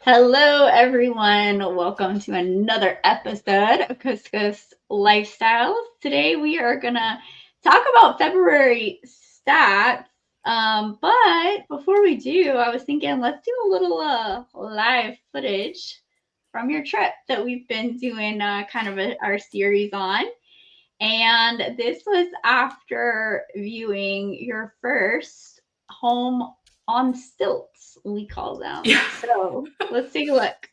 Hello, everyone. Welcome to another episode of Couscous Lifestyles. Today, we are going to talk about February stats. But before we do, I was thinking let's do a little live footage from your trip that we've been doing our series on. And this was after viewing your first home on stilts, we call them. Yeah. So let's take a look.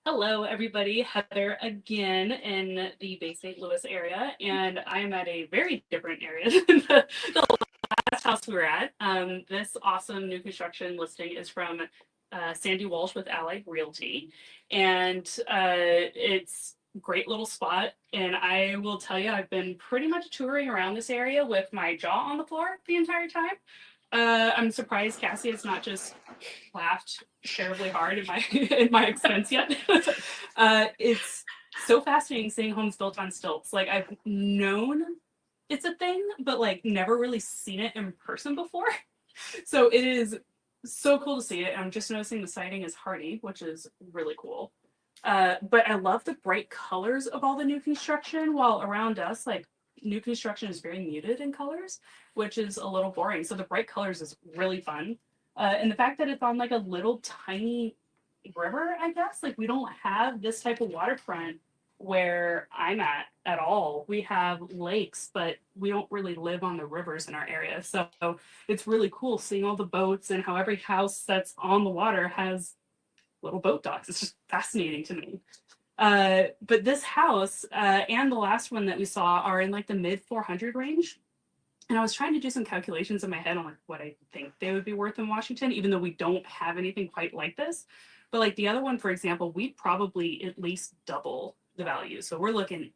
Hello, everybody. Heather again in the Bay St. Louis area, and I'm at a very different area than the last house we were at. This awesome new construction listing is from Sandy Walsh with Allied Realty, and it's a great little spot. And I will tell you, I've been pretty much touring around this area with my jaw on the floor the entire time. I'm surprised Cassie has not just laughed terribly hard in my expense yet. It's so fascinating seeing homes built on stilts. Like I've known it's a thing, but like never really seen it in person before. So it is so cool to see it. I'm just noticing the siding is hardy, which is really cool. But I love the bright colors of all the new construction. While around us, like new construction is very muted in colors, which is a little boring. So the bright colors is really fun. And the fact that it's on like a little tiny river, I guess, like we don't have this type of waterfront where I'm at all. We have lakes, but we don't really live on the rivers in our area. So it's really cool seeing all the boats and how every house that's on the water has little boat docks. It's just fascinating to me. But this house and the last one that we saw are in like the mid 400 range. And I was trying to do some calculations in my head on like what I think they would be worth in Washington, even though we don't have anything quite like this. But like the other one, for example, we'd probably at least double the value. So we're looking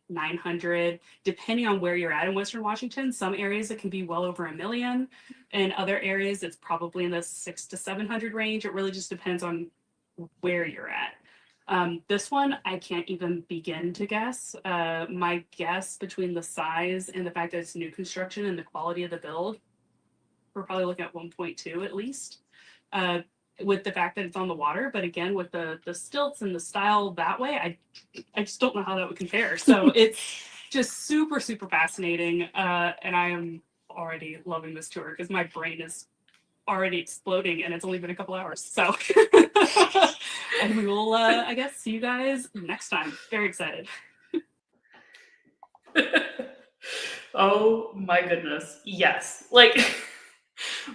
900, depending on where you're at in Western Washington. Some areas it can be well over $1 million. In other areas, it's probably in the 600 to 700 range. It really just depends on where you're at. This one, I can't even begin to guess. My guess between the size and the fact that it's new construction and the quality of the build, we're probably looking at 1.2 at least. With the fact that it's on the water, but again, with the stilts and the style that way, I just don't know how that would compare. So it's just super, super fascinating. And I am already loving this tour because my brain is already exploding and it's only been a couple hours. So and we will I guess see you guys next time. Very excited. Oh my goodness. Yes. Like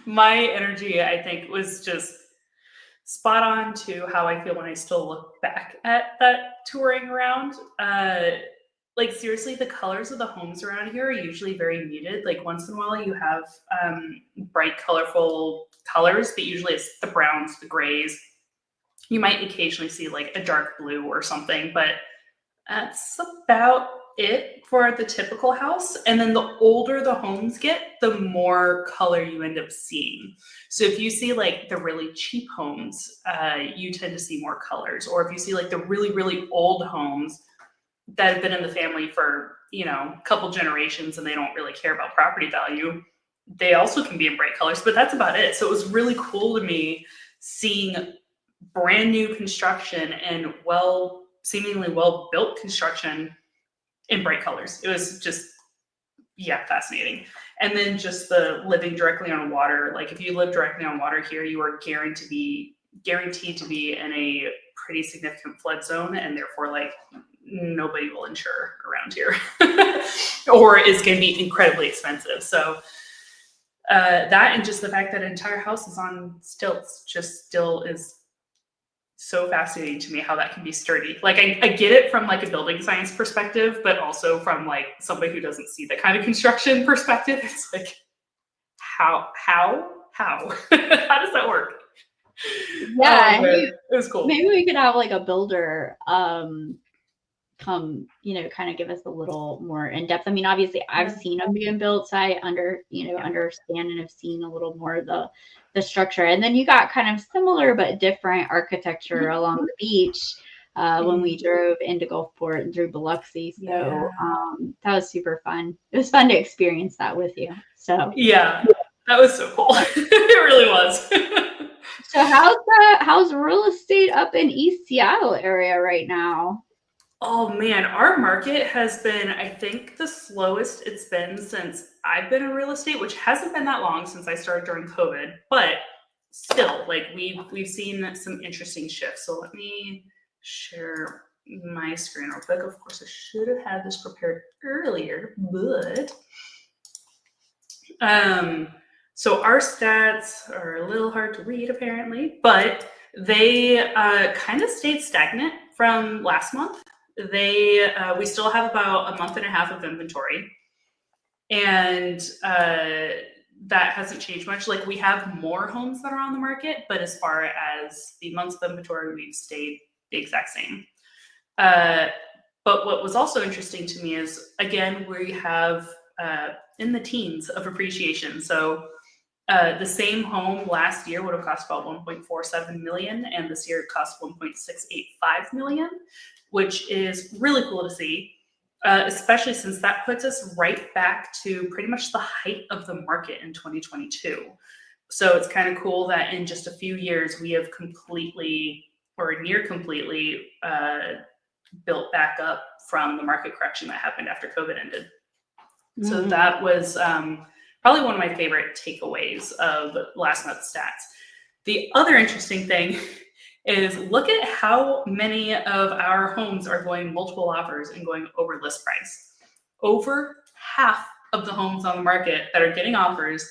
my energy, I think, was just spot on to how I feel when I still look back at that touring around. Like seriously, the colors of the homes around here are usually very muted. Like once in a while you have bright, colorful colors, but usually it's the browns, the grays. You might occasionally see like a dark blue or something, but that's about it for the typical house. And then the older the homes get, the more color you end up seeing. So if you see like the really cheap homes, you tend to see more colors. Or if you see like the really, really old homes that have been in the family for, a couple generations and they don't really care about property value, they also can be in bright colors, but that's about it. So it was really cool to me seeing brand new construction and seemingly well-built construction in bright colors. It was just, fascinating. And then just the living directly on water. Like if you live directly on water here, you are guaranteed to be in a pretty significant flood zone, and therefore like nobody will insure around here or is going to be incredibly expensive. So that, and just the fact that an entire house is on stilts just still is so fascinating to me how that can be sturdy. Like I get it from like a building science perspective, but also from like somebody who doesn't see that kind of construction perspective. It's like, how how does that work? Yeah, It was cool. Maybe we could have like a builder come, kind of give us a little more in depth. I mean, obviously I've seen them being built, so I understand and have seen a little more of the structure. And then you got kind of similar but different architecture along the beach when we drove into Gulfport and through Biloxi. So that was super fun. It was fun to experience that with you. So yeah, that was so cool. It really was. So how's how's real estate up in East Seattle area right now? Oh man, our market has been, I think, the slowest it's been since I've been in real estate, which hasn't been that long since I started during COVID, but still, like we've seen some interesting shifts. So let me share my screen real quick. Of course, I should have had this prepared earlier, but so our stats are a little hard to read apparently, but they kind of stayed stagnant from last month. We still have about a month and a half of inventory, and that hasn't changed much. Like we have more homes that are on the market, but as far as the months of inventory, we've stayed the exact same. But what was also interesting to me is, again, we have in the teens of appreciation. So the same home last year would have cost about 1.47 million, and this year it cost 1.685 million, which is really cool to see, especially since that puts us right back to pretty much the height of the market in 2022. So it's kind of cool that in just a few years we have completely or near completely built back up from the market correction that happened after COVID ended. So that was probably one of my favorite takeaways of last month's stats. The other interesting thing is look at how many of our homes are going multiple offers and going over list price. Over half of the homes on the market that are getting offers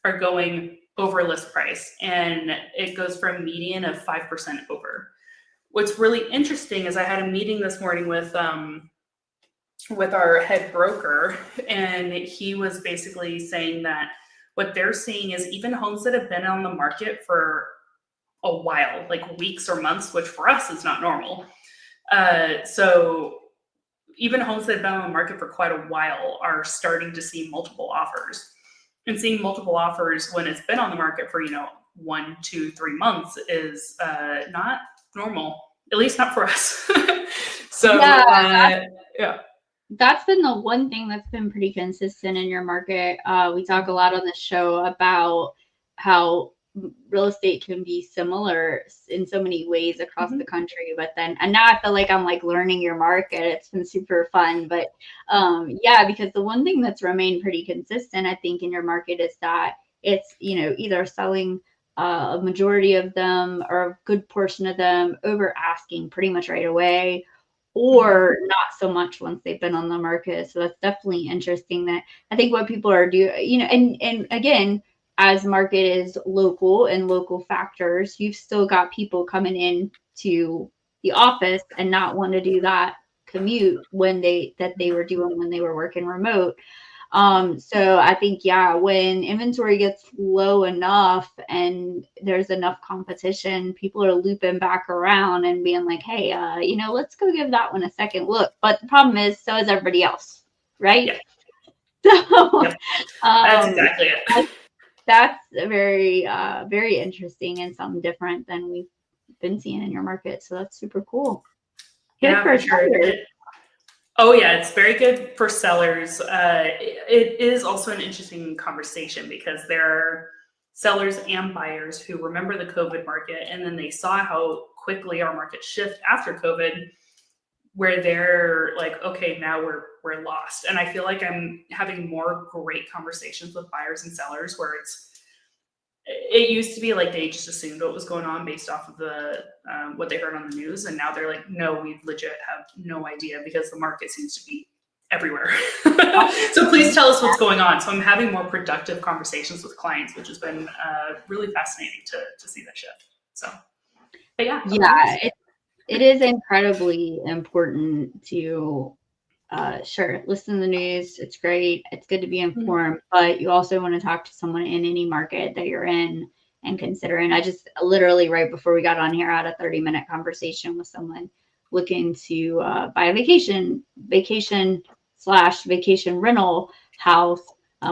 are going over list price, and it goes for a median of 5% over. What's really interesting is I had a meeting this morning with our head broker, and he was basically saying that what they're seeing is even homes that have been on the market for a while, like weeks or months, which for us is not normal. So even homes that have been on the market for quite a while are starting to see multiple offers. And seeing multiple offers when it's been on the market for, 1, 2, 3 months is not normal, at least not for us. So yeah. That's been the one thing that's been pretty consistent in your market. We talk a lot on the show about how real estate can be similar in so many ways across the country, but then, and now I feel like I'm like learning your market. It's been super fun, but because the one thing that's remained pretty consistent, I think, in your market is that it's, either selling a majority of them or a good portion of them over asking pretty much right away, or not so much once they've been on the market. So that's definitely interesting. That I think what people are doing, and again, as market is local and local factors, you've still got people coming in to the office and not want to do that commute when they were doing when they were working remote. So I think, when inventory gets low enough and there's enough competition, people are looping back around and being like, hey, let's go give that one a second look. But the problem is, so is everybody else, right? Yeah. So yep. That's exactly it. That's very, very interesting and something different than we've been seeing in your market. So that's super cool. Good for sure. Oh yeah, it's very good for sellers. It is also an interesting conversation because there are sellers and buyers who remember the COVID market, and then they saw how quickly our market shift after COVID, where they're like, okay, now we're lost. And I feel like I'm having more great conversations with buyers and sellers where it used to be like they just assumed what was going on based off of the what they heard on the news, and now they're like, no, we legit have no idea because the market seems to be everywhere. So please tell us what's going on. So I'm having more productive conversations with clients, which has been really fascinating to see that shift. So, but it is incredibly important to listen to the news. It's great. It's good to be informed, but you also want to talk to someone in any market that you're in and consider. And I just literally right before we got on here, I had a 30-minute conversation with someone looking to buy a vacation rental house,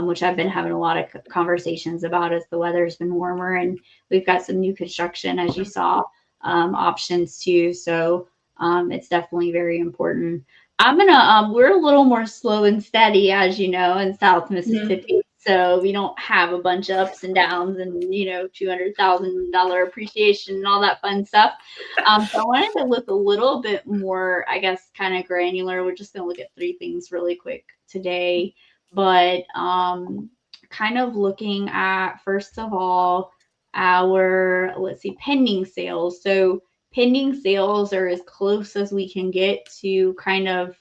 which I've been having a lot of conversations about as the weather's been warmer, and we've got some new construction, as you saw, options too. So it's definitely very important. I'm gonna we're a little more slow and steady, as you know, in South Mississippi. So we don't have a bunch of ups and downs and, $200,000 appreciation and all that fun stuff. So I wanted to look a little bit more, I guess, kind of granular. We're just going to look at 3 things really quick today. But kind of looking at, first of all, pending sales. So pending sales are as close as we can get to kind of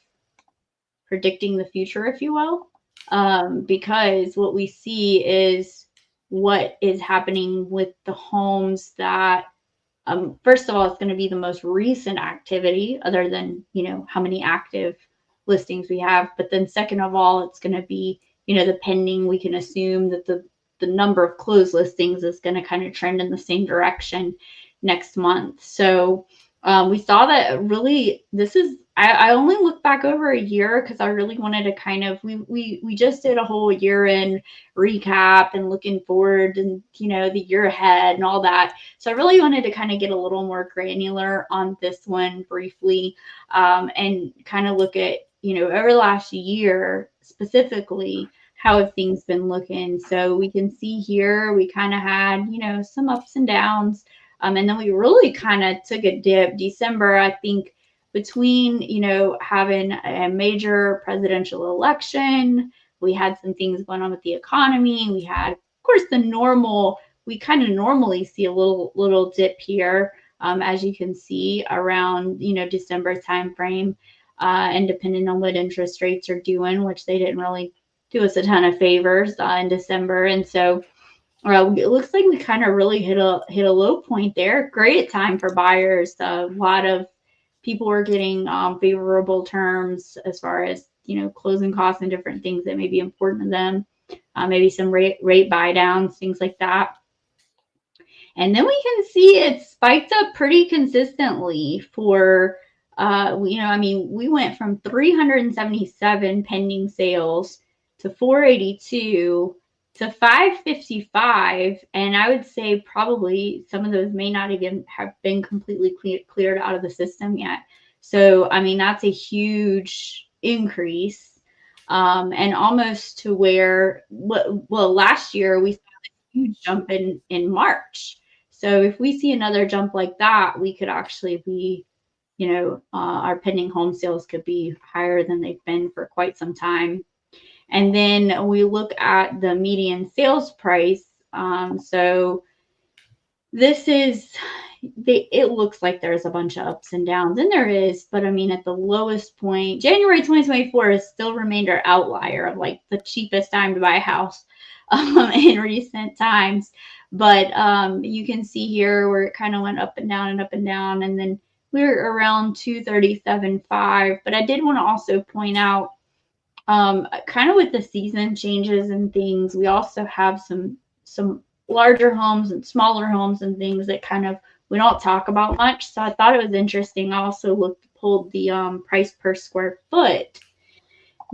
predicting the future, if you will, because what we see is what is happening with the homes that, first of all, it's going to be the most recent activity other than, how many active listings we have. But then second of all, it's going to be, the pending. We can assume that the number of closed listings is going to kind of trend in the same direction next month. So we saw that really I only look back over a year because I really wanted to kind of, we just did a whole year in recap and looking forward and, the year ahead and all that. So I really wanted to kind of get a little more granular on this one briefly, and kind of look at, over the last year specifically, how have things been looking? So we can see here, we kind of had, some ups and downs. And then we really kind of took a dip. December, I think, between, having a major presidential election, we had some things going on with the economy. We had, of course, we kind of normally see a little dip here, as you can see around, December timeframe, and depending on what interest rates are doing, which they didn't really do us a ton of favors in December. And so it looks like we kind of really hit a low point there. Great time for buyers. A lot of people were getting favorable terms as far as, closing costs and different things that may be important to them. Maybe some rate buy downs, things like that. And then we can see it spiked up pretty consistently for, we went from 377 pending sales to 482 to 555. And I would say probably some of those may not even have been completely cleared out of the system yet. So, that's a huge increase. And almost to where, last year we saw a huge jump in March. So if we see another jump like that, we could actually be, our pending home sales could be higher than they've been for quite some time. And then we look at the median sales price. So this is, it looks like there's a bunch of ups and downs, and there is, but at the lowest point, January 2024 has still remained our outlier of like the cheapest time to buy a house in recent times. But you can see here where it kind of went up and down and up and down, and then we were around 237.5. But I did want to also point out, kind of with the season changes and things, we also have some larger homes and smaller homes and things that kind of we don't talk about much. So I thought it was interesting. I also pulled the price per square foot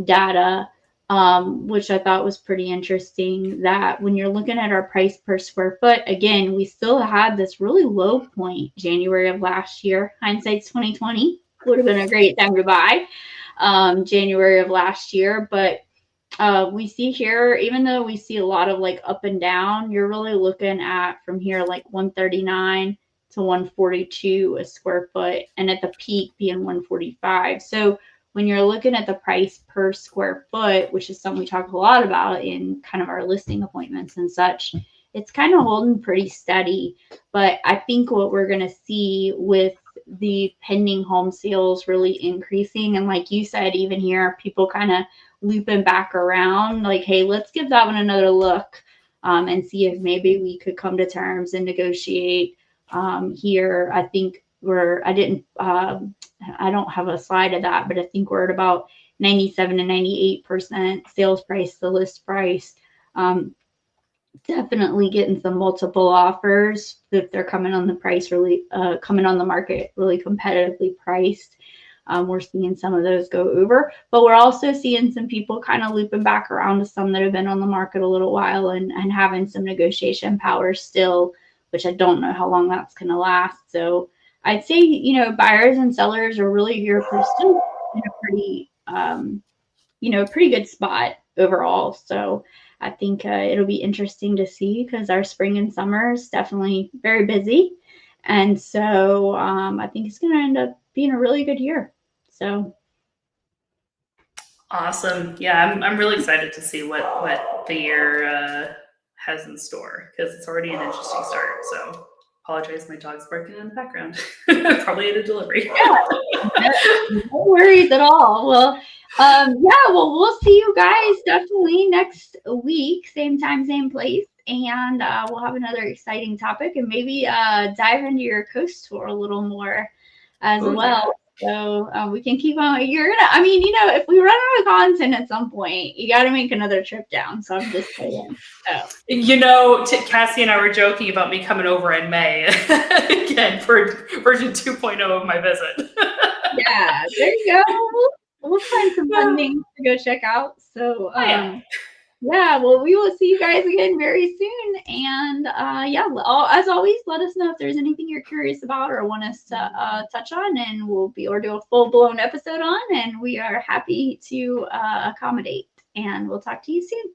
data, which I thought was pretty interesting, that when you're looking at our price per square foot, again, we still had this really low point January of last year. Hindsight's 2020, would have been a great time to buy January of last year. But we see here, even though we see a lot of like up and down, you're really looking at from here like 139 to 142 a square foot, and at the peak being 145. So when you're looking at the price per square foot, which is something we talk a lot about in kind of our listing appointments and such, it's kind of holding pretty steady. But I think what we're going to see with the pending home sales really increasing, and like you said, even here, people kind of looping back around like, hey, let's give that one another look, and see if maybe we could come to terms and negotiate here. I think I don't have a slide of that, but I think we're at about 97 to 98% sales price to list price. Definitely getting some multiple offers if they're coming on the market really competitively priced. We're seeing some of those go over, but we're also seeing some people kind of looping back around to some that have been on the market a little while and having some negotiation power still, which I don't know how long that's going to last. So I'd say, buyers and sellers are really here for still in a pretty, pretty good spot overall. So I think it'll be interesting to see because our spring and summer is definitely very busy. And so I think it's going to end up being a really good year. So Awesome. Yeah, I'm really excited to see what the year has in store because it's already an interesting start. So apologize, my dog's barking in the background. Probably at a delivery. no, no worries at all. Well, yeah, well, we'll see you guys definitely next week, same time, same place. And we'll have another exciting topic and maybe dive into your coast tour a little more as Ooh, well. So we can keep on. I mean, if we run out of content at some point, you got to make another trip down. So I'm just saying. So. Cassie and I were joking about me coming over in May again for version 2.0 of my visit. Yeah, there you go. We'll find some fun things to go check out. So, yeah, well, we will see you guys again very soon. And yeah, as always, let us know if there's anything you're curious about or want us to touch on, and we'll be or do a full blown episode on. And we are happy to accommodate. And we'll talk to you soon.